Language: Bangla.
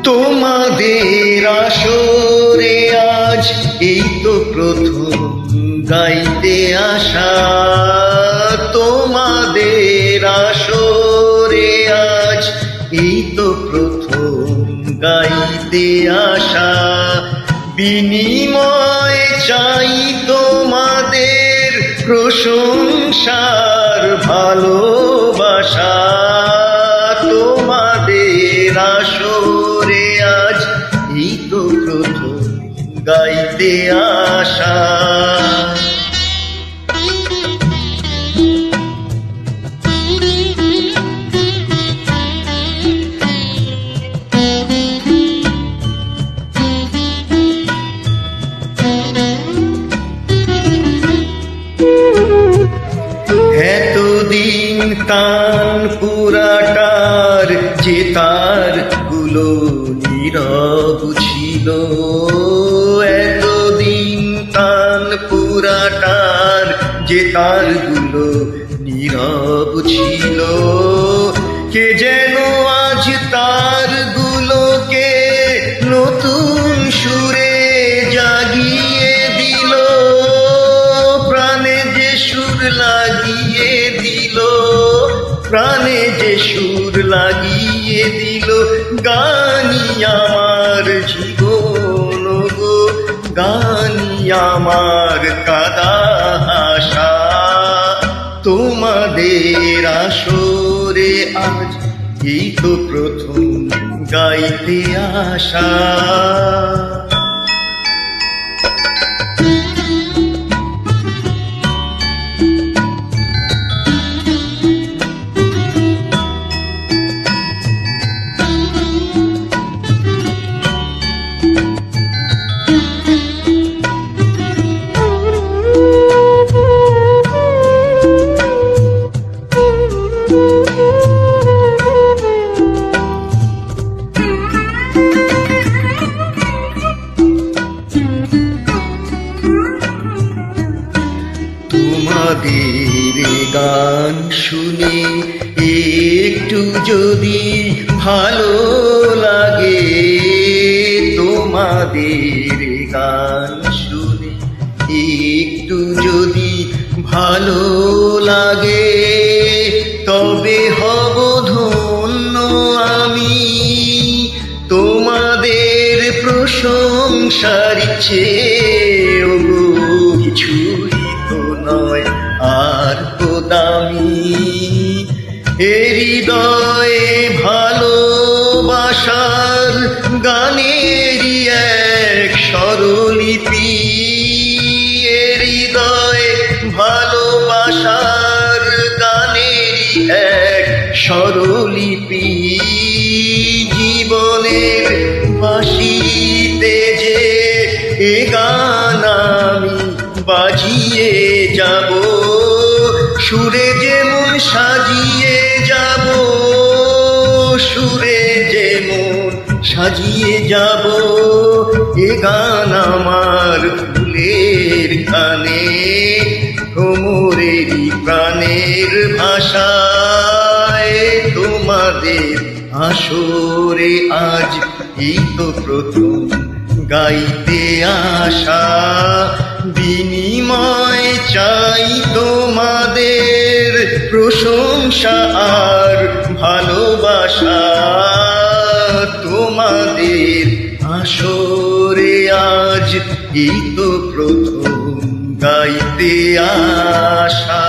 তোমাদের আসরে আজ এই তো প্রথম গাইতে আসা, তোমাদের আসরে আজ এই তো প্রথম গাইতে আসা। বিনিময় চাই তোমাদের প্রশংসার ভালোবাসা, তোমাদের আসরে আজ এই তো প্রথম গাইতে আসা। এতদিন তান পুরাটার যে তার গুলো নীরব ছিল, এতদিন তান পুরাটার যে তার গুলো নীরব ছিল, কে যেন আজ তার গুলোকে নতুন সুরে জাগিয়ে দিল, প্রাণে যে সুর লাগিয়ে দিল, প্রাণে যে সুর লাগিয়ে দিল। গানি আমার জীবন গো, গানি আমার কাদা আশা, তোমাদের আসরে আজ এই তো প্রথম গাইতে আসা। তোমাদের গান শুনে একটু যদি ভালো লাগে, তোমাদের গান শুনে একটু যদি ভালো লাগে, তবে হব ধন্য আমি তোমাদের প্রশংসার চেয়েও কিছুই তো নয় আর তো দামি। হৃদয়ে ভালোবাসার গানেরই এক স্বরলিপি, হৃদয়ে ভালোবাসার গানেরই এক স্বরলিপি। জীবনের বাঁশিতে যে এ গান আমি বাজিয়ে যাব, সুরে যেমন সাজিয়ে যাব, সুরে যেমন সাজিয়ে যাব। এ গান আমার ফুলের গানে, ভ্রমরেরই প্রাণের ভাষায়, তোমাদের আসরে আজ এই তো প্রথম গাইতে আসা। বিনিময় চাই তোমাদের প্রশংসা আর ভালোবাসা, তোমাদের আসরে আজ এই তো প্রথম গাইতে আসা।